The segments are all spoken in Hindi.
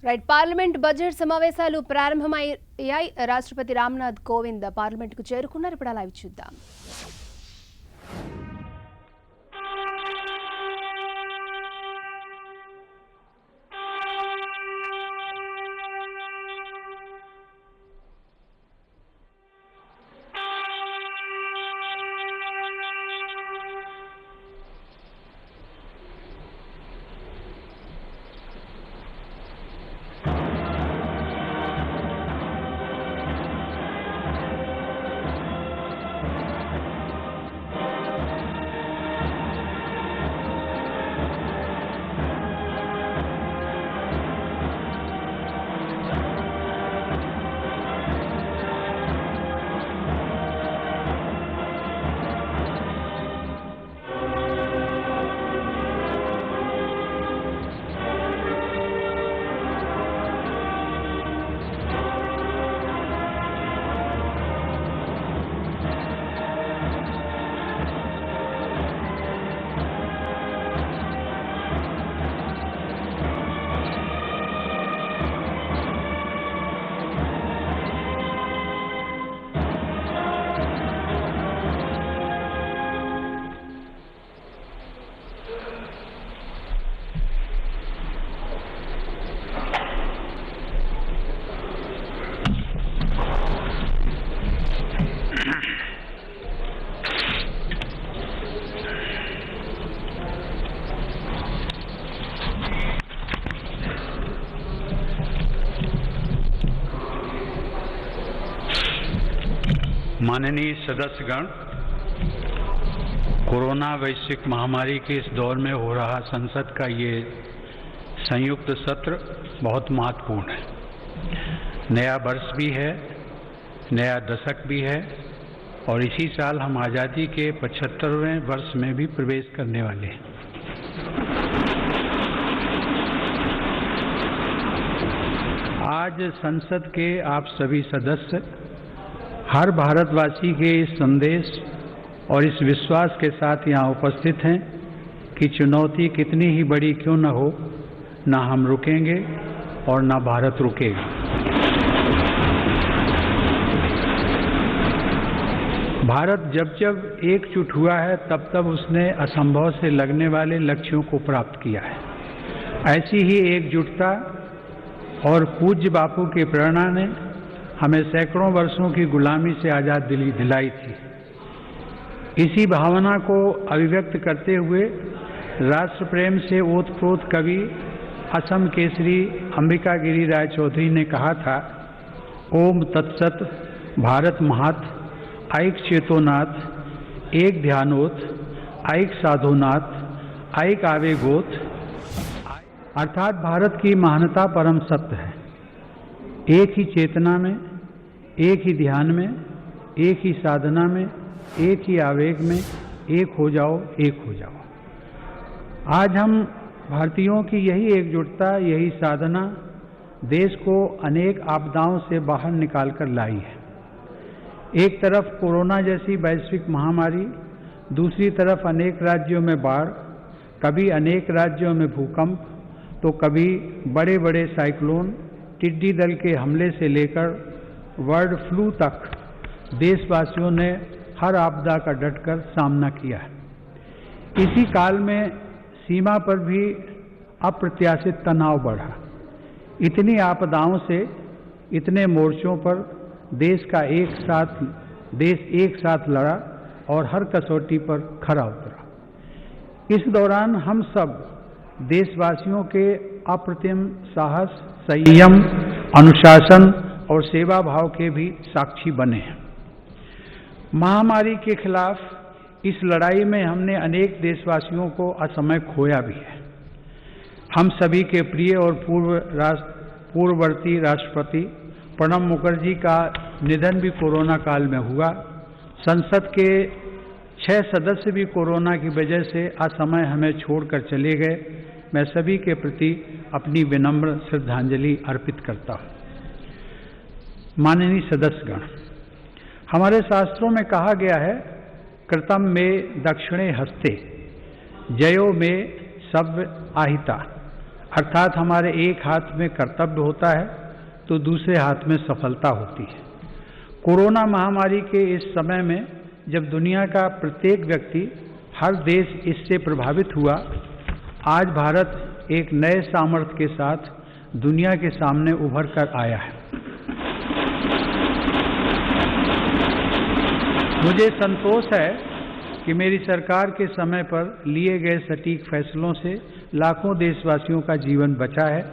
రైట్ పార్లమెంట్ బడ్జెట్ సమావేశాలు ప్రారంభమయ్యాయి. రాష్ట్రపతి రామ్నాథ్ కోవింద్ పార్లమెంట్కు చేరుకున్నారు. ఇప్పుడు లైవ్ చూద్దాం. माननीय सदस्यगण, कोरोना वैश्विक महामारी के इस दौर में हो रहा संसद का ये संयुक्त सत्र बहुत महत्वपूर्ण है। नया वर्ष भी है, नया दशक भी है और इसी साल हम आज़ादी के 75वें वर्ष में भी प्रवेश करने वाले हैं। आज संसद के आप सभी सदस्य हर भारतवासी के इस संदेश और इस विश्वास के साथ यहाँ उपस्थित हैं कि चुनौती कितनी ही बड़ी क्यों न हो, न हम रुकेंगे और न भारत रुकेगा। भारत जब जब एकजुट हुआ है तब तब उसने असंभव से लगने वाले लक्ष्यों को प्राप्त किया है। ऐसी ही एकजुटता और पूज्य बापू की प्रेरणा ने हमें सैकड़ों वर्षों की गुलामी से आज़ादी दिलाई थी। इसी भावना को अभिव्यक्त करते हुए राष्ट्र प्रेम से ओतप्रोत कवि असम केसरी अंबिका गिरी राय चौधरी ने कहा था, ओम तत्सत भारत महत् ऐक चेतोनाथ एक ध्यानोत ऐक साधोनाथ ऐक आवेगोत, अर्थात भारत की महानता परम सत्य है। एक ही चेतना में, एक ही ध्यान में, एक ही साधना में, एक ही आवेग में, एक हो जाओ, एक हो जाओ। आज हम भारतीयों की यही एकजुटता, यही साधना देश को अनेक आपदाओं से बाहर निकाल कर लाई है। एक तरफ कोरोना जैसी वैश्विक महामारी, दूसरी तरफ अनेक राज्यों में बाढ़, कभी अनेक राज्यों में भूकंप, तो कभी बड़े बड़े साइक्लोन, टिड्डी दल के हमले से लेकर बर्ड फ्लू तक देशवासियों ने हर आपदा का डटकर सामना किया है। इसी काल में सीमा पर भी अप्रत्याशित तनाव बढ़ा। इतनी आपदाओं से, इतने मोर्चों पर देश एक साथ लड़ा और हर कसौटी पर खरा उतरा। इस दौरान हम सब देशवासियों के अप्रतिम साहस, संयम, अनुशासन और सेवा भाव के भी साक्षी बने हैं। महामारी के खिलाफ इस लड़ाई में हमने अनेक देशवासियों को असमय खोया भी है। हम सभी के प्रिय और पूर्ववर्ती राष्ट्रपति प्रणब मुखर्जी का निधन भी कोरोना काल में हुआ। संसद के 6 सदस्य भी कोरोना की वजह से असमय हमें छोड़कर चले गए। मैं सभी के प्रति अपनी विनम्र श्रद्धांजलि अर्पित करता हूँ। माननीय सदस्यगण, हमारे शास्त्रों में कहा गया है, कृतम में दक्षिणे हस्ते जयो में सव्य आहिता, अर्थात हमारे एक हाथ में कर्तव्य होता है तो दूसरे हाथ में सफलता होती है। कोरोना महामारी के इस समय में जब दुनिया का प्रत्येक व्यक्ति, हर देश इससे प्रभावित हुआ, आज भारत एक नए सामर्थ्य के साथ दुनिया के सामने उभर कर आया है। मुझे संतोष है कि मेरी सरकार के समय पर लिए गए सटीक फैसलों से लाखों देशवासियों का जीवन बचा है।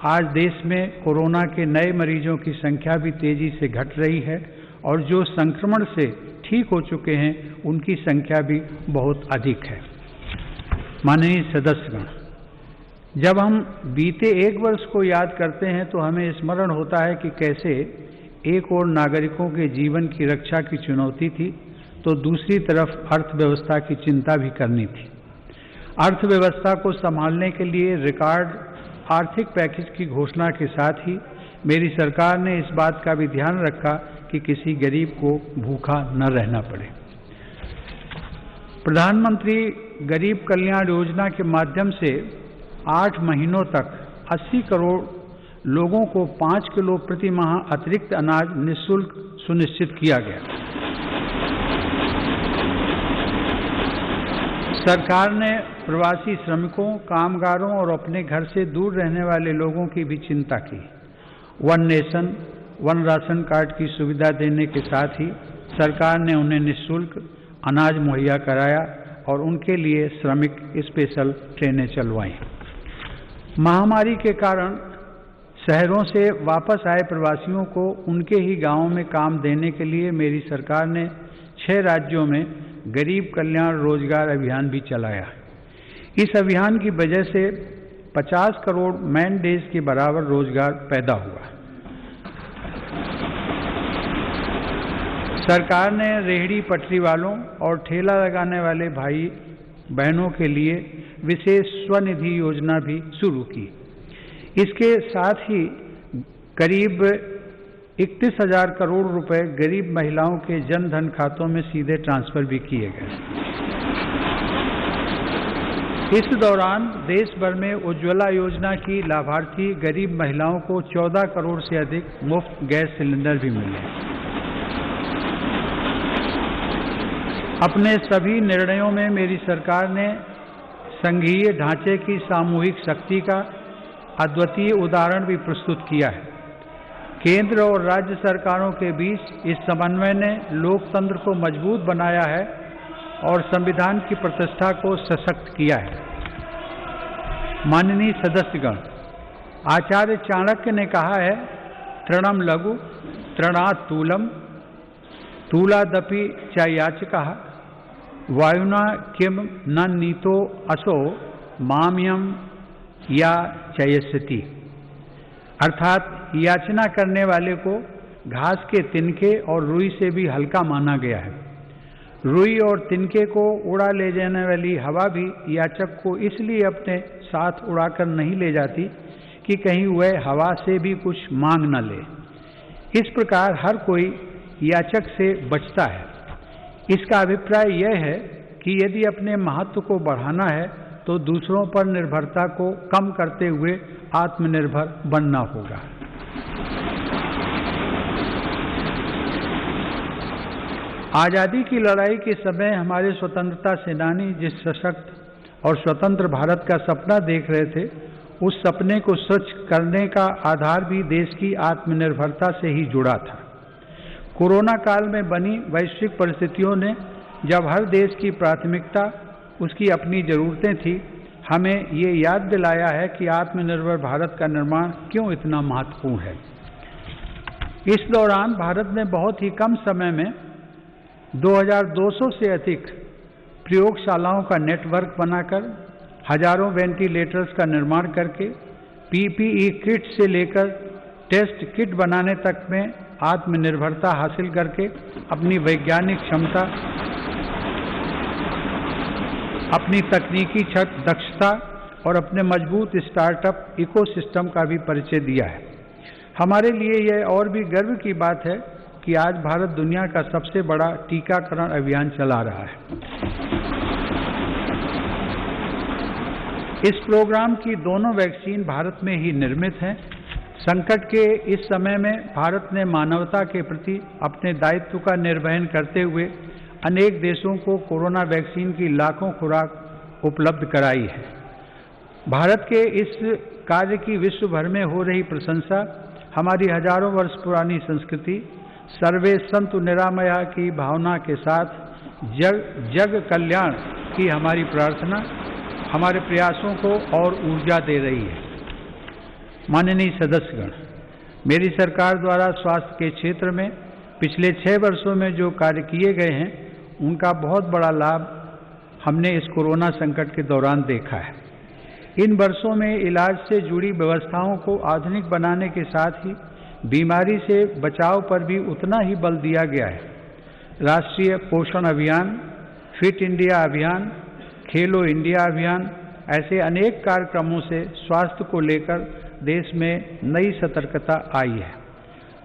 आज देश में कोरोना के नए मरीजों की संख्या भी तेजी से घट रही है और जो संक्रमण से ठीक हो चुके हैं उनकी संख्या भी बहुत अधिक है। माननीय सदस्यगण, जब हम बीते एक वर्ष को याद करते हैं तो हमें स्मरण होता है कि कैसे एक ओर नागरिकों के जीवन की रक्षा की चुनौती थी तो दूसरी तरफ अर्थव्यवस्था की चिंता भी करनी थी। अर्थव्यवस्था को संभालने के लिए रिकॉर्ड आर्थिक पैकेज की घोषणा के साथ ही मेरी सरकार ने इस बात का भी ध्यान रखा कि किसी गरीब को भूखा न रहना पड़े। प्रधानमंत्री गरीब कल्याण योजना के माध्यम से 8 महीनों तक 80 करोड़ लोगों को 5 किलो प्रति माह अतिरिक्त अनाज निःशुल्क सुनिश्चित किया गया। सरकार ने प्रवासी श्रमिकों, कामगारों और अपने घर से दूर रहने वाले लोगों की भी चिंता की। One nation, one ration card की सुविधा देने के साथ ही सरकार ने उन्हें निःशुल्क अनाज मुहैया कराया और उनके लिए श्रमिक स्पेशल ट्रेनें चलवाई। महामारी के कारण शहरों से वापस आए प्रवासियों को उनके ही गांवों में काम देने के लिए मेरी सरकार ने 6 राज्यों में गरीब कल्याण रोजगार अभियान भी चलाया। इस अभियान की वजह से 50 करोड़ मैन डेज के बराबर रोजगार पैदा हुआ। सरकार ने रेहड़ी पटरी वालों और ठेला लगाने वाले भाई बहनों के लिए विशेष स्वनिधि योजना भी शुरू की। इसके साथ ही करीब 31,000 करोड़ रुपए गरीब महिलाओं के जन धन खातों में सीधे ट्रांसफर भी किए गए। इस दौरान देश भर में उज्ज्वला योजना की लाभार्थी गरीब महिलाओं को 14 करोड़ से अधिक मुफ्त गैस सिलेंडर भी मिले। अपने सभी निर्णयों में मेरी सरकार ने संघीय ढांचे की सामूहिक शक्ति का अद्वितीय उदाहरण भी प्रस्तुत किया है। केंद्र और राज्य सरकारों के बीच इस समन्वय ने लोकतंत्र को मजबूत बनाया है और संविधान की प्रतिष्ठा को सशक्त किया है। माननीय सदस्यगण, आचार्य चाणक्य ने कहा है, तृणम लघु तृणात् तूलम तूलादपि च याचकः वायुना किम न नीतो असो माम्यम या चयस्यति। अर्थात याचना करने वाले को घास के तिनके और रुई से भी हल्का माना गया है। रुई और तिनके को उड़ा ले जाने वाली हवा भी याचक को इसलिए अपने साथ उड़ाकर नहीं ले जाती कि कहीं वह हवा से भी कुछ मांग न ले। इस प्रकार हर कोई याचक से बचता है। इसका अभिप्राय यह है कि यदि अपने महत्व को बढ़ाना है तो दूसरों पर निर्भरता को कम करते हुए आत्मनिर्भर बनना होगा। आज़ादी की लड़ाई के समय हमारे स्वतंत्रता सेनानी जिस सशक्त और स्वतंत्र भारत का सपना देख रहे थे, उस सपने को सच करने का आधार भी देश की आत्मनिर्भरता से ही जुड़ा था। कोरोना काल में बनी वैश्विक परिस्थितियों ने जब हर देश की प्राथमिकता उसकी अपनी ज़रूरतें थी, हमें ये याद दिलाया है कि आत्मनिर्भर भारत का निर्माण क्यों इतना महत्वपूर्ण है। इस दौरान भारत ने बहुत ही कम समय में 2200 से अधिक प्रयोगशालाओं का नेटवर्क बनाकर हजारों वेंटिलेटर्स का निर्माण करके पीपीई किट से लेकर टेस्ट किट बनाने तक में आत्मनिर्भरता हासिल करके अपनी वैज्ञानिक क्षमता, अपनी तकनीकी दक्षता और अपने मजबूत स्टार्टअप इकोसिस्टम का भी परिचय दिया है। हमारे लिए यह और भी गर्व की बात है कि आज भारत दुनिया का सबसे बड़ा टीकाकरण अभियान चला रहा है। इस प्रोग्राम की दोनों वैक्सीन भारत में ही निर्मित हैं। संकट के इस समय में भारत ने मानवता के प्रति अपने दायित्व का निर्वहन करते हुए अनेक देशों को कोरोना वैक्सीन की लाखों खुराक उपलब्ध कराई है। भारत के इस कार्य की विश्व भर में हो रही प्रशंसा हमारी हजारों वर्ष पुरानी संस्कृति सर्वे संतु निरामया की भावना के साथ जग कल्याण की हमारी प्रार्थना हमारे प्रयासों को और ऊर्जा दे रही है। माननीय सदस्यगण, मेरी सरकार द्वारा स्वास्थ्य के क्षेत्र में पिछले 6 वर्षों में जो कार्य किए गए हैं उनका बहुत बड़ा लाभ हमने इस कोरोना संकट के दौरान देखा है। इन वर्षों में इलाज से जुड़ी व्यवस्थाओं को आधुनिक बनाने के साथ ही बीमारी से बचाव पर भी उतना ही बल दिया गया है। राष्ट्रीय पोषण अभियान, फिट इंडिया अभियान, खेलो इंडिया अभियान ऐसे अनेक कार्यक्रमों से स्वास्थ्य को लेकर देश में नई सतर्कता आई है।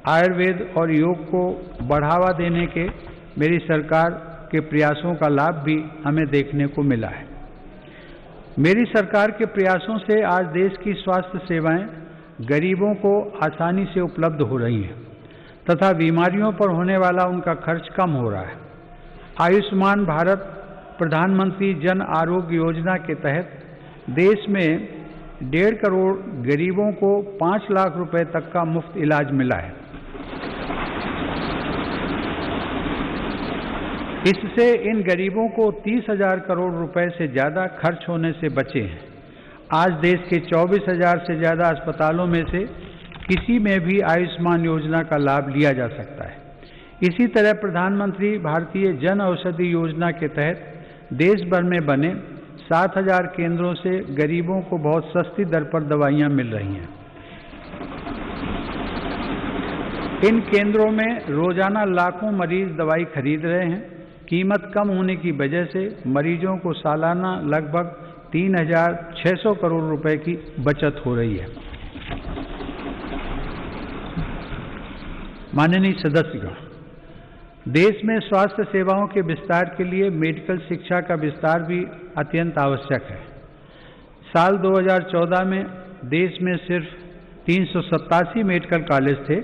आयुर्वेद और योग को बढ़ावा देने के मेरी सरकार के प्रयासों का लाभ भी हमें देखने को मिला है। मेरी सरकार के प्रयासों से आज देश की स्वास्थ्य सेवाएं गरीबों को आसानी से उपलब्ध हो रही हैं तथा बीमारियों पर होने वाला उनका खर्च कम हो रहा है। आयुष्मान भारत प्रधानमंत्री जन आरोग्य योजना के तहत देश में 1.5 करोड़ गरीबों को 5 लाख रुपए तक का मुफ्त इलाज मिला है। इससे इन गरीबों को 30,000 करोड़ रुपए से ज़्यादा खर्च होने से बचे हैं। आज देश के 24,000 से ज़्यादा अस्पतालों में से किसी में भी आयुष्मान योजना का लाभ लिया जा सकता है। इसी तरह प्रधानमंत्री भारतीय जन औषधि योजना के तहत देश भर में बने 7,000 केंद्रों से गरीबों को बहुत सस्ती दर पर दवाइयां मिल रही हैं। इन केंद्रों में रोजाना लाखों मरीज दवाई खरीद रहे हैं। कीमत कम होने की वजह से मरीजों को सालाना लगभग 3,600 करोड़ रुपए की बचत हो रही है। माननीय सदस्यगण, देश में स्वास्थ्य सेवाओं के विस्तार के लिए मेडिकल शिक्षा का विस्तार भी अत्यंत आवश्यक है। साल 2014 में देश में सिर्फ 387 मेडिकल कॉलेज थे,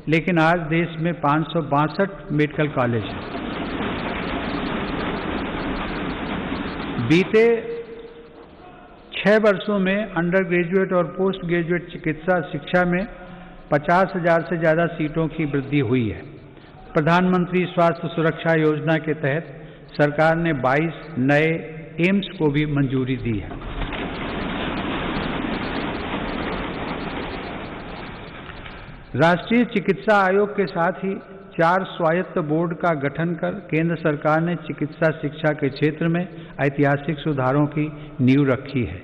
लेकिन आज देश में 562 मेडिकल कॉलेज हैं। बीते 6 वर्षों में अंडर ग्रेजुएट और पोस्ट ग्रेजुएट चिकित्सा शिक्षा में 50,000 से ज़्यादा सीटों की वृद्धि हुई है। प्रधानमंत्री स्वास्थ्य सुरक्षा योजना के तहत सरकार ने 22 नए एम्स को भी मंजूरी दी है। राष्ट्रीय चिकित्सा आयोग के साथ ही 4 स्वायत्त बोर्ड का गठन कर केंद्र सरकार ने चिकित्सा शिक्षा के क्षेत्र में ऐतिहासिक सुधारों की नींव रखी है।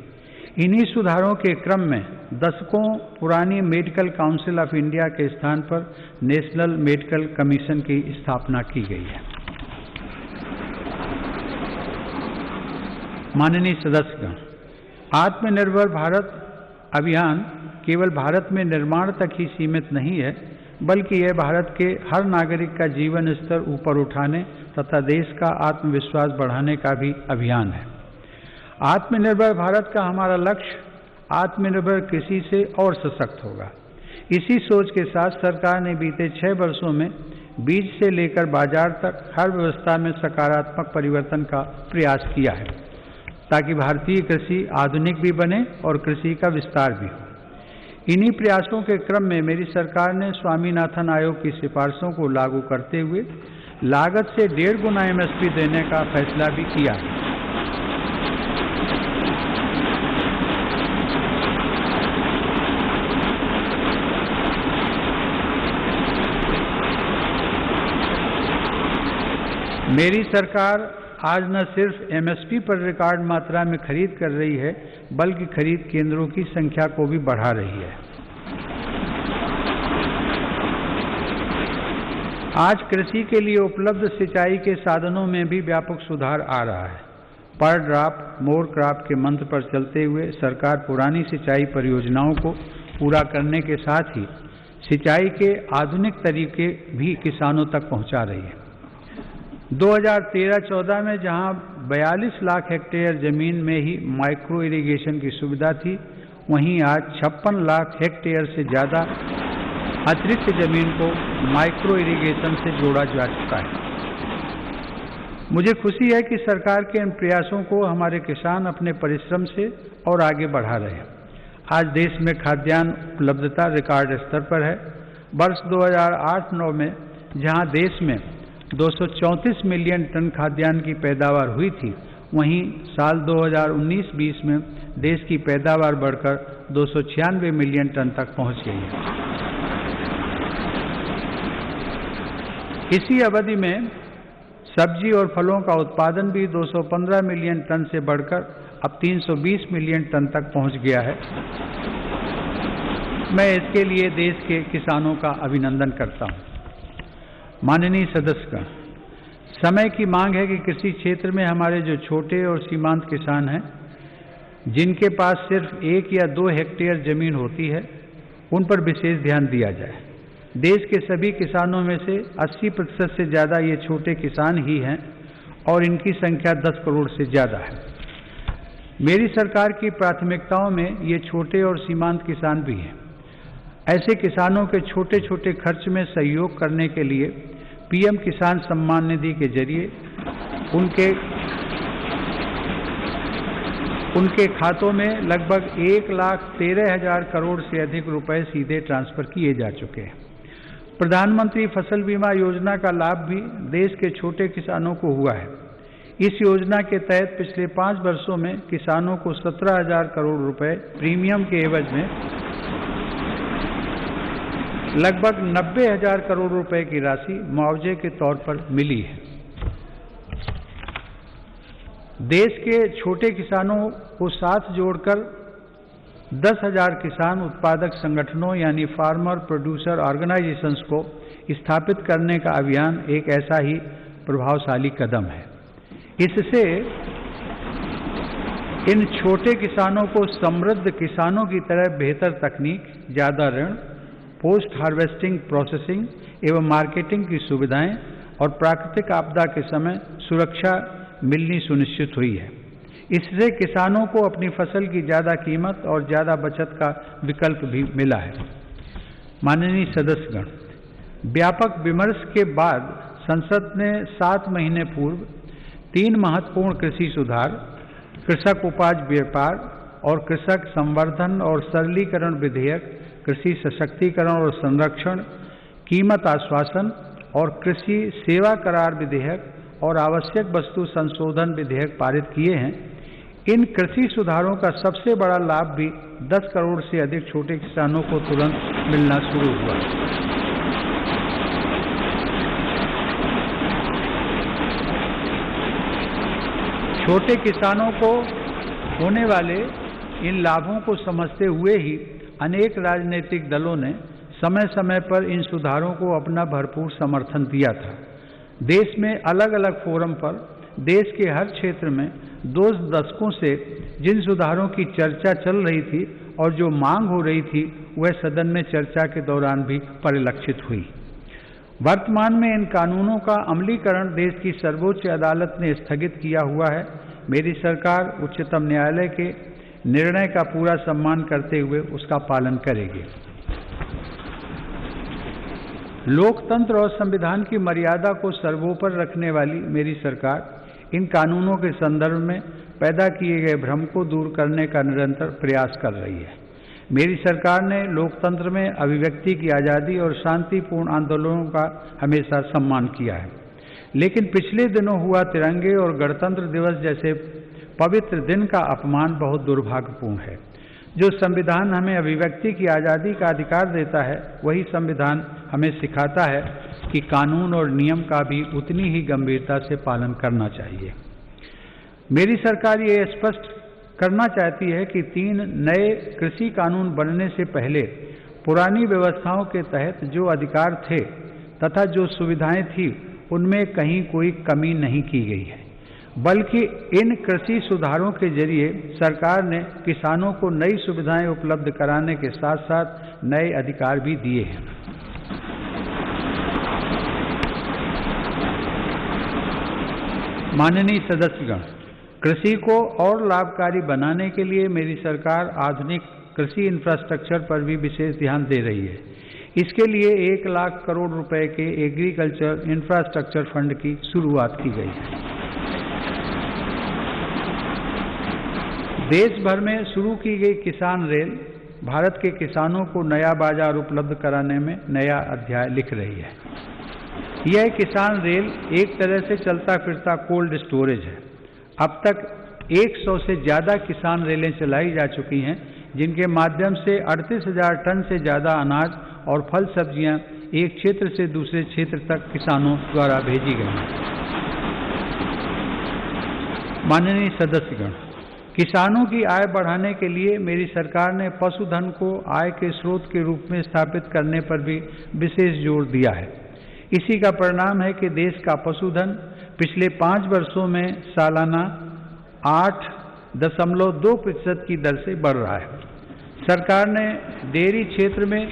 इन्हीं सुधारों के क्रम में दशकों पुरानी मेडिकल काउंसिल ऑफ इंडिया के स्थान पर नेशनल मेडिकल कमीशन की स्थापना की गई है। माननीय सदस्यगण, आत्मनिर्भर भारत अभियान केवल भारत में निर्माण तक ही सीमित नहीं है, बल्कि यह भारत के हर नागरिक का जीवन स्तर ऊपर उठाने तथा देश का आत्मविश्वास बढ़ाने का भी अभियान है। आत्मनिर्भर भारत का हमारा लक्ष्य आत्मनिर्भर कृषि से और सशक्त होगा। इसी सोच के साथ सरकार ने बीते 6 वर्षों में बीज से लेकर बाजार तक हर व्यवस्था में सकारात्मक परिवर्तन का प्रयास किया है, ताकि भारतीय कृषि आधुनिक भी बने और कृषि का विस्तार भी हो। इन्हीं प्रयासों के क्रम में मेरी सरकार ने स्वामीनाथन आयोग की सिफारिशों को लागू करते हुए लागत से 1.5 गुना MSP देने का फैसला भी किया है। मेरी सरकार आज न सिर्फ MSP पर रिकॉर्ड मात्रा में खरीद कर रही है, बल्कि खरीद केंद्रों की संख्या को भी बढ़ा रही है। आज कृषि के लिए उपलब्ध सिंचाई के साधनों में भी व्यापक सुधार आ रहा है। पर ड्रॉप मोर क्रॉप के मंत्र पर चलते हुए सरकार पुरानी सिंचाई परियोजनाओं को पूरा करने के साथ ही सिंचाई के आधुनिक तरीके भी किसानों तक पहुंचा रही है। 2013-14 में जहां 42 लाख हेक्टेयर जमीन में ही माइक्रो इरिगेशन की सुविधा थी, वहीं आज 56 लाख हेक्टेयर से ज़्यादा अतिरिक्त जमीन को माइक्रो इरिगेशन से जोड़ा जा चुका है। मुझे खुशी है कि सरकार के इन प्रयासों को हमारे किसान अपने परिश्रम से और आगे बढ़ा रहे हैं। आज देश में खाद्यान्न उपलब्धता रिकॉर्ड स्तर पर है। वर्ष 2008-09 में जहां देश में 234 मिलियन टन खाद्यान्न की पैदावार हुई थी, वहीं साल 2019-20 में देश की पैदावार बढ़कर 296 मिलियन टन तक पहुंच गई है। इसी अवधि में सब्जी और फलों का उत्पादन भी 215 मिलियन टन से बढ़कर अब 320 मिलियन टन तक पहुंच गया है। मैं इसके लिए देश के किसानों का अभिनंदन करता हूं। माननीय सदस्यगण, समय की मांग है कि कृषि क्षेत्र में हमारे जो छोटे और सीमांत किसान हैं, जिनके पास सिर्फ 1 या 2 हेक्टेयर जमीन होती है, उन पर विशेष ध्यान दिया जाए। देश के सभी किसानों में से 80% से ज़्यादा ये छोटे किसान ही हैं और इनकी संख्या 10 करोड़ से ज़्यादा है। मेरी सरकार की प्राथमिकताओं में ये छोटे और सीमांत किसान भी हैं। ऐसे किसानों के छोटे छोटे खर्च में सहयोग करने के लिए पीएम किसान सम्मान निधि के जरिए उनके खातों में लगभग 1,13,000 करोड़ से अधिक रुपए सीधे ट्रांसफर किए जा चुके हैं। प्रधानमंत्री फसल बीमा योजना का लाभ भी देश के छोटे किसानों को हुआ है। इस योजना के तहत पिछले 5 वर्षों में किसानों को 17,000 करोड़ रुपए प्रीमियम के एवज में लगभग 90,000 करोड़ रुपए की राशि मुआवजे के तौर पर मिली है। देश के छोटे किसानों को साथ जोड़कर 10,000 किसान उत्पादक संगठनों यानी फार्मर प्रोड्यूसर ऑर्गेनाइजेशंस को स्थापित करने का अभियान एक ऐसा ही प्रभावशाली कदम है। इससे इन छोटे किसानों को समृद्ध किसानों की तरह बेहतर तकनीक, ज़्यादा ऋण, पोस्ट हार्वेस्टिंग प्रोसेसिंग एवं मार्केटिंग की सुविधाएं और प्राकृतिक आपदा के समय सुरक्षा मिलनी सुनिश्चित हुई है। इससे किसानों को अपनी फसल की ज़्यादा कीमत और ज़्यादा बचत का विकल्प भी मिला है। माननीय सदस्यगण, व्यापक विमर्श के बाद संसद ने 7 महीने पूर्व 3 महत्वपूर्ण कृषि सुधार, कृषक उपज व्यापार और कृषक संवर्धन और सरलीकरण विधेयक, कृषि सशक्तिकरण और संरक्षण, कीमत आश्वासन और कृषि सेवा करार विधेयक और आवश्यक वस्तु संशोधन विधेयक पारित किए हैं। इन कृषि सुधारों का सबसे बड़ा लाभ भी 10 करोड़ से अधिक छोटे किसानों को तुरंत मिलना शुरू हुआ। छोटे किसानों को होने वाले इन लाभों को समझते हुए ही अनेक राजनीतिक दलों ने समय समय पर इन सुधारों को अपना भरपूर समर्थन दिया था। देश में अलग अलग फोरम पर देश के हर क्षेत्र में 2 दशकों से जिन सुधारों की चर्चा चल रही थी और जो मांग हो रही थी, वह सदन में चर्चा के दौरान भी परिलक्षित हुई। वर्तमान में इन कानूनों का अमलीकरण देश की सर्वोच्च अदालत ने स्थगित किया हुआ है। मेरी सरकार उच्चतम न्यायालय के निर्णय का पूरा सम्मान करते हुए उसका पालन करेगी। लोकतंत्र और संविधान की मर्यादा को सर्वोपरि रखने वाली मेरी सरकार इन कानूनों के संदर्भ में पैदा किए गए भ्रम को दूर करने का निरंतर प्रयास कर रही है। मेरी सरकार ने लोकतंत्र में अभिव्यक्ति की आज़ादी और शांतिपूर्ण आंदोलनों का हमेशा सम्मान किया है, लेकिन पिछले दिनों हुआ तिरंगे और गणतंत्र दिवस जैसे पवित्र दिन का अपमान बहुत दुर्भाग्यपूर्ण है। जो संविधान हमें अभिव्यक्ति की आज़ादी का अधिकार देता है, वही संविधान हमें सिखाता है कि कानून और नियम का भी उतनी ही गंभीरता से पालन करना चाहिए। मेरी सरकार ये स्पष्ट करना चाहती है कि 3 नए कृषि कानून बनने से पहले पुरानी व्यवस्थाओं के तहत जो अधिकार थे तथा जो सुविधाएं थी, उनमें कहीं कोई कमी नहीं की गई है, बल्कि इन कृषि सुधारों के जरिए सरकार ने किसानों को नई सुविधाएं उपलब्ध कराने के साथ साथ नए अधिकार भी दिए हैं। माननीय सदस्यगण, कृषि को और लाभकारी बनाने के लिए मेरी सरकार आधुनिक कृषि इंफ्रास्ट्रक्चर पर भी विशेष ध्यान दे रही है। इसके लिए 1 लाख करोड़ रुपए के एग्रीकल्चर इंफ्रास्ट्रक्चर फंड की शुरुआत की गई है। देश भर में शुरू की गई किसान रेल भारत के किसानों को नया बाजार उपलब्ध कराने में नया अध्याय लिख रही है। यह किसान रेल एक तरह से चलता फिरता कोल्ड स्टोरेज है। अब तक 100 से ज़्यादा किसान रेलें चलाई जा चुकी हैं, जिनके माध्यम से 38,000 टन से ज़्यादा अनाज और फल सब्जियां एक क्षेत्र से दूसरे क्षेत्र तक किसानों द्वारा भेजी गई हैं। माननीय सदस्यगण, किसानों की आय बढ़ाने के लिए मेरी सरकार ने पशुधन को आय के स्रोत के रूप में स्थापित करने पर भी विशेष जोर दिया है। इसी का परिणाम है कि देश का पशुधन पिछले 5 वर्षों में सालाना 8.2% की दर से बढ़ रहा है। सरकार ने डेयरी क्षेत्र में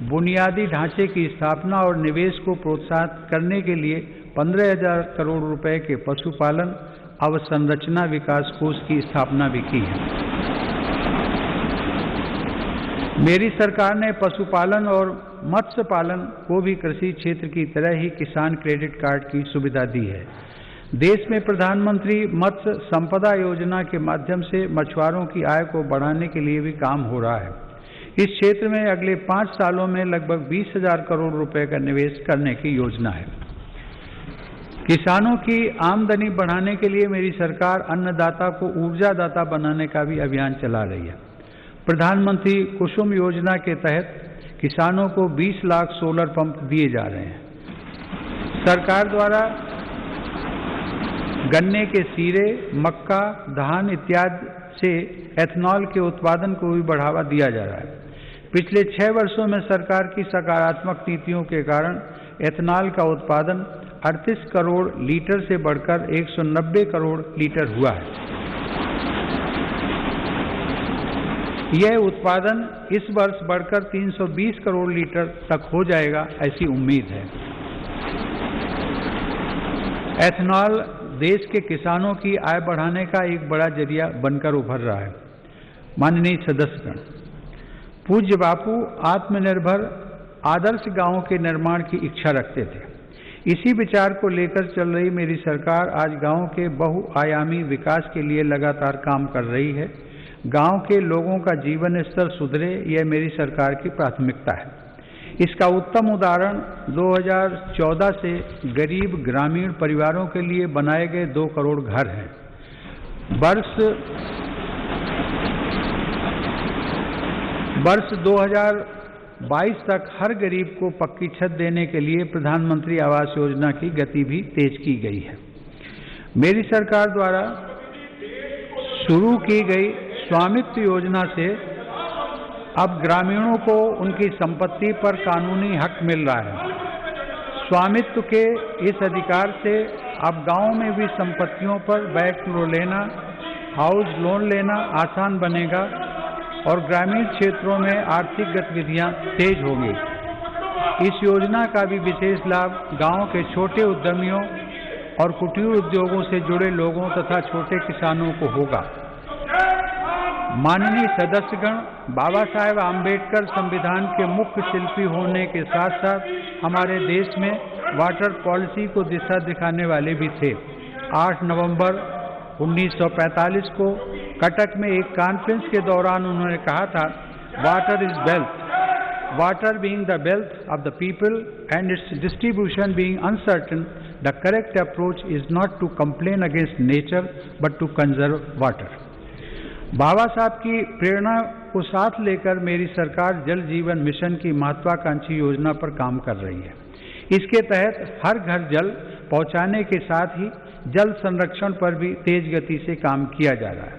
बुनियादी ढांचे की स्थापना और निवेश को प्रोत्साहित करने के लिए 15,000 करोड़ रुपए के पशुपालन अवसंरचना विकास कोष की स्थापना भी की है। मेरी सरकार ने पशुपालन और मत्स्य पालन को भी कृषि क्षेत्र की तरह ही किसान क्रेडिट कार्ड की सुविधा दी है। देश में प्रधानमंत्री मत्स्य संपदा योजना के माध्यम से मछुआरों की आय को बढ़ाने के लिए भी काम हो रहा है। इस क्षेत्र में अगले 5 सालों में लगभग 20,000 करोड़ रुपए का निवेश करने की योजना है। किसानों की आमदनी बढ़ाने के लिए मेरी सरकार अन्नदाता को ऊर्जादाता बनाने का भी अभियान चला रही है। प्रधानमंत्री कुसुम योजना के तहत किसानों को 20 लाख सोलर पंप दिए जा रहे हैं। सरकार द्वारा गन्ने के सीरे, मक्का, धान इत्यादि से एथनॉल के उत्पादन को भी बढ़ावा दिया जा रहा है। पिछले 6 वर्षों में सरकार की सकारात्मक नीतियों के कारण एथनॉल का उत्पादन 38 करोड़ लीटर से बढ़कर 190 करोड़ लीटर हुआ है। यह उत्पादन इस वर्ष बढ़कर 320 करोड़ लीटर तक हो जाएगा, ऐसी उम्मीद है। एथनॉल देश के किसानों की आय बढ़ाने का एक बड़ा जरिया बनकर उभर रहा है। माननीय सदस्यगण, पूज्य बापू आत्मनिर्भर आदर्श गांवों के निर्माण की इच्छा रखते थे। इसी विचार को लेकर चल रही मेरी सरकार आज गांव के बहुआयामी विकास के लिए लगातार काम कर रही है। गांव के लोगों का जीवन स्तर सुधरे, यह मेरी सरकार की प्राथमिकता है। इसका उत्तम उदाहरण 2014 से गरीब ग्रामीण परिवारों के लिए बनाए गए 2 करोड़ घर हैं। वर्ष 2022 तक हर गरीब को पक्की छत देने के लिए प्रधानमंत्री आवास योजना की गति भी तेज की गई है। मेरी सरकार द्वारा शुरू की गई स्वामित्व योजना से अब ग्रामीणों को उनकी संपत्ति पर कानूनी हक मिल रहा है। स्वामित्व के इस अधिकार से अब गांव में भी संपत्तियों पर बैंक लोन लेना, हाउस लोन लेना आसान बनेगा और ग्रामीण क्षेत्रों में आर्थिक गतिविधियां तेज होंगी। इस योजना का भी विशेष लाभ गांव के छोटे उद्यमियों और कुटीर उद्योगों से जुड़े लोगों तथा छोटे किसानों को होगा। माननीय सदस्यगण, बाबा साहेब आम्बेडकर संविधान के मुख्य शिल्पी होने के साथ साथ हमारे देश में वाटर पॉलिसी को दिशा दिखाने वाले भी थे। 8 नवंबर 1945 को कटक में एक कॉन्फ्रेंस के दौरान उन्होंने कहा था, water is wealth, water being the wealth of the people and its distribution being uncertain, the correct approach is not to complain against nature but to conserve water. Babasaheb की प्रेरणा को साथ लेकर मेरी सरकार जल जीवन मिशन की महत्वाकांक्षी योजना पर काम कर रही है। इसके तहत हर घर जल पहुंचाने के साथ ही जल संरक्षण पर भी तेज गति से काम किया जा रहा है।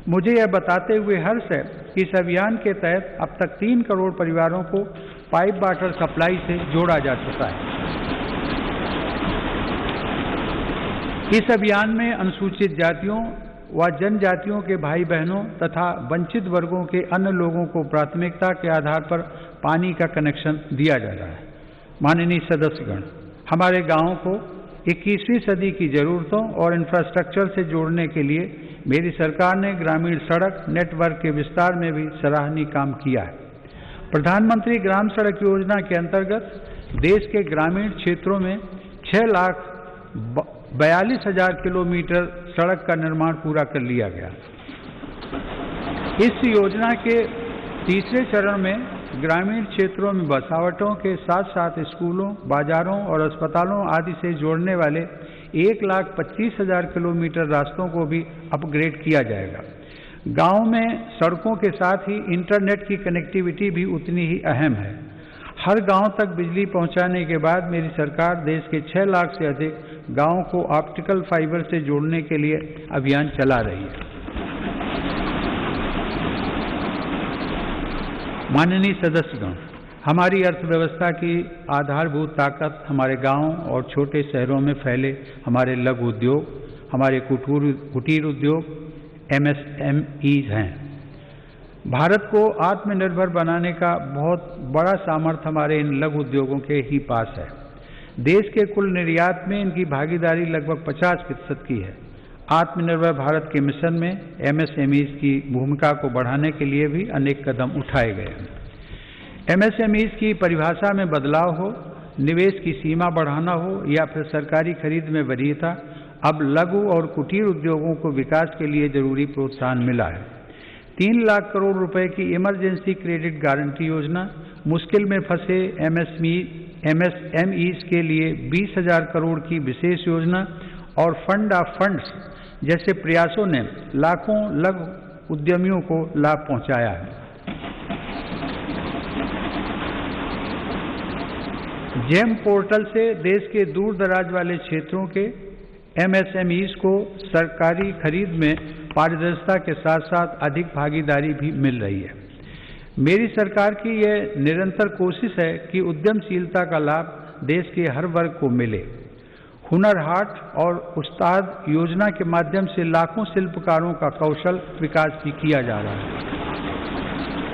मुझे यह बताते हुए हर्ष है कि इस अभियान के तहत अब तक 3 करोड़ परिवारों को पाइप वाटर सप्लाई से जोड़ा जा चुका है। इस अभियान में अनुसूचित जातियों व जनजातियों के भाई बहनों तथा वंचित वर्गों के अन्य लोगों को प्राथमिकता के आधार पर पानी का कनेक्शन दिया जा रहा है। माननीय सदस्यगण, हमारे गांवों को 21वीं सदी की जरूरतों और इंफ्रास्ट्रक्चर से जोड़ने के लिए मेरी सरकार ने ग्रामीण सड़क नेटवर्क के विस्तार में भी सराहनीय काम किया है। प्रधानमंत्री ग्राम सड़क योजना के अंतर्गत देश के ग्रामीण क्षेत्रों में 6,42,000 किलोमीटर सड़क का निर्माण पूरा कर लिया गया। इस योजना के तीसरे चरण में ग्रामीण क्षेत्रों में बसावटों के साथ साथ स्कूलों, बाजारों और अस्पतालों आदि से जोड़ने वाले 1,25,000 किलोमीटर रास्तों को भी अपग्रेड किया जाएगा। गांव में सड़कों के साथ ही इंटरनेट की कनेक्टिविटी भी उतनी ही अहम है। हर गांव तक बिजली पहुंचाने के बाद मेरी सरकार देश के 6 लाख से अधिक गांवों को ऑप्टिकल फाइबर से जोड़ने के लिए अभियान चला रही है। माननीय सदस्यगण, हमारी अर्थव्यवस्था की आधारभूत ताकत हमारे गांव और छोटे शहरों में फैले हमारे लघु उद्योग, हमारे कुटीर उद्योग MSMEs हैं। भारत को आत्मनिर्भर बनाने का बहुत बड़ा सामर्थ्य हमारे इन लघु उद्योगों के ही पास है। देश के कुल निर्यात में इनकी भागीदारी लगभग 50% की है। आत्मनिर्भर भारत के मिशन में MSMEs की भूमिका को बढ़ाने के लिए भी अनेक कदम उठाए गए हैं। MSMEs की परिभाषा में बदलाव हो, निवेश की सीमा बढ़ाना हो या फिर सरकारी खरीद में वरीयता, अब लघु और कुटीर उद्योगों को विकास के लिए जरूरी प्रोत्साहन मिला है। 3 लाख करोड़ रुपए की इमरजेंसी क्रेडिट गारंटी योजना, मुश्किल में फंसे MSMEs के लिए 20,000 करोड़ की विशेष योजना और फंड ऑफ फंड्स जैसे प्रयासों ने लाखों लघु उद्यमियों को लाभ पहुंचाया है। जेम पोर्टल से देश के दूर दराज वाले क्षेत्रों के MSMEs को सरकारी खरीद में पारदर्शिता के साथ साथ अधिक भागीदारी भी मिल रही है। मेरी सरकार की यह निरंतर कोशिश है कि उद्यमशीलता का लाभ देश के हर वर्ग को मिले। हुनर हाट और उस्ताद योजना के माध्यम से लाखों शिल्पकारों का कौशल विकास भी किया जा रहा है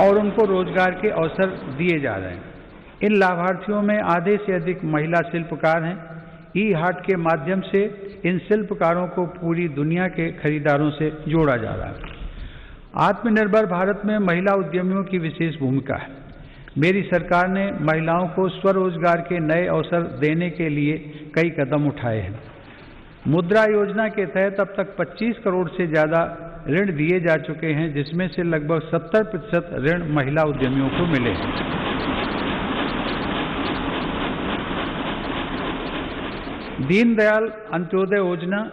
और उनको रोजगार के अवसर दिए जा रहे हैं। इन लाभार्थियों में आधे से अधिक महिला शिल्पकार हैं। ई-हाट के माध्यम से इन शिल्पकारों को पूरी दुनिया के खरीदारों से जोड़ा जा रहा है। आत्मनिर्भर भारत में महिला उद्यमियों की विशेष भूमिका है। मेरी सरकार ने महिलाओं को स्वरोजगार के नए अवसर देने के लिए कई कदम उठाए हैं। मुद्रा योजना के तहत अब तक 25 करोड़ से ज़्यादा ऋण दिए जा चुके हैं, जिसमें से लगभग 70% ऋण महिला उद्यमियों को मिले हैं। दीनदयाल अंत्योदय योजना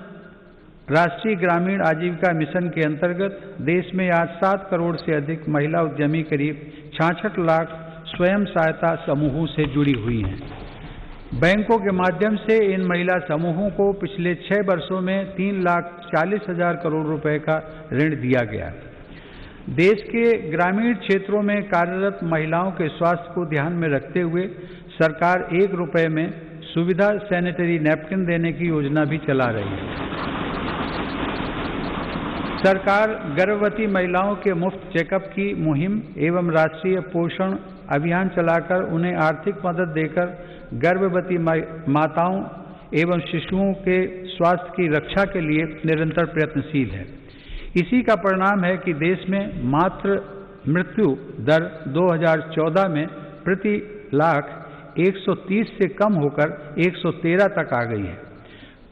राष्ट्रीय ग्रामीण आजीविका मिशन के अंतर्गत देश में आज 7 करोड़ से अधिक महिला उद्यमी करीब 66 लाख स्वयं सहायता समूहों से जुड़ी हुई हैं। बैंकों के माध्यम से इन महिला समूहों को पिछले 6 वर्षों में 3,40,000 करोड़ रुपए का ऋण दिया गया। देश के ग्रामीण क्षेत्रों में कार्यरत महिलाओं के स्वास्थ्य को ध्यान में रखते हुए सरकार 1 रुपए में सुविधा सैनिटरी नैपकिन देने की योजना भी चला रही है। सरकार गर्भवती महिलाओं के मुफ्त चेकअप की मुहिम एवं राष्ट्रीय पोषण अभियान चलाकर उन्हें आर्थिक मदद देकर गर्भवती माताओं एवं शिशुओं के स्वास्थ्य की रक्षा के लिए निरंतर प्रयत्नशील है। इसी का परिणाम है कि देश में मातृ मृत्यु दर 2014 में प्रति लाख 130 से कम होकर 113 तक आ गई है।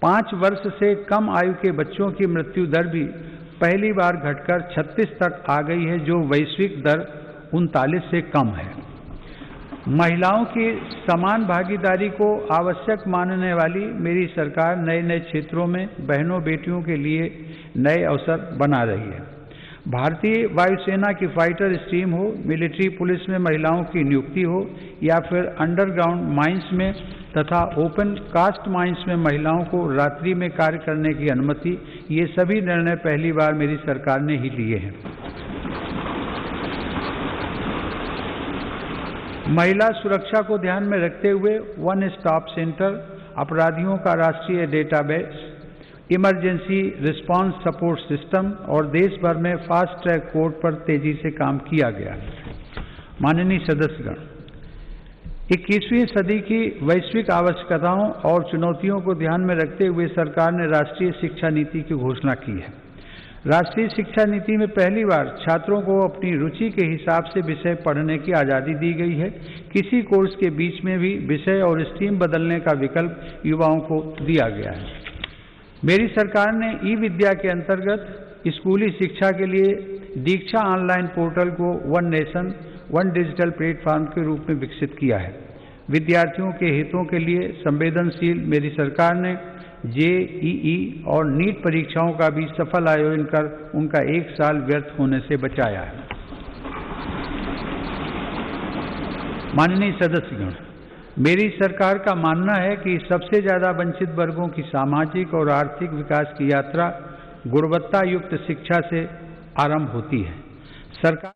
5 वर्ष से कम आयु के बच्चों की मृत्यु दर भी पहली बार घटकर 36 तक आ गई है, जो वैश्विक दर 39 से कम है। महिलाओं की समान भागीदारी को आवश्यक मानने वाली मेरी सरकार नए नए क्षेत्रों में बहनों बेटियों के लिए नए अवसर बना रही है। भारतीय वायुसेना की फाइटर स्ट्रीम हो, मिलिट्री पुलिस में महिलाओं की नियुक्ति हो या फिर अंडरग्राउंड माइंस में तथा ओपन कास्ट माइंस में महिलाओं को रात्रि में कार्य करने की अनुमति, ये सभी निर्णय पहली बार मेरी सरकार ने ही लिए हैं। महिला सुरक्षा को ध्यान में रखते हुए वन स्टॉप सेंटर, अपराधियों का राष्ट्रीय database, emergency response support system और देश भर में फास्ट ट्रैक कोर्ट पर तेजी से काम किया गया। माननीय सदस्यगण, 21वीं सदी की वैश्विक आवश्यकताओं और चुनौतियों को ध्यान में रखते हुए सरकार ने राष्ट्रीय शिक्षा नीति की घोषणा की है। राष्ट्रीय शिक्षा नीति में पहली बार छात्रों को अपनी रुचि के हिसाब से विषय पढ़ने की आज़ादी दी गई है। किसी कोर्स के बीच में भी विषय और स्ट्रीम बदलने का विकल्प युवाओं को दिया गया है। मेरी सरकार ने ई विद्या के अंतर्गत स्कूली शिक्षा के लिए दीक्षा ऑनलाइन पोर्टल को one nation one digital platform के रूप में विकसित किया है। विद्यार्थियों के हितों के लिए संवेदनशील मेरी सरकार ने जेईई और नीट परीक्षाओं का भी सफल आयोजन कर उनका 1 साल व्यर्थ होने से बचाया है। माननीय सदस्यगण, मेरी सरकार का मानना है कि सबसे ज्यादा वंचित वर्गों की सामाजिक और आर्थिक विकास की यात्रा गुणवत्ता युक्त शिक्षा से आरंभ होती है। सरकार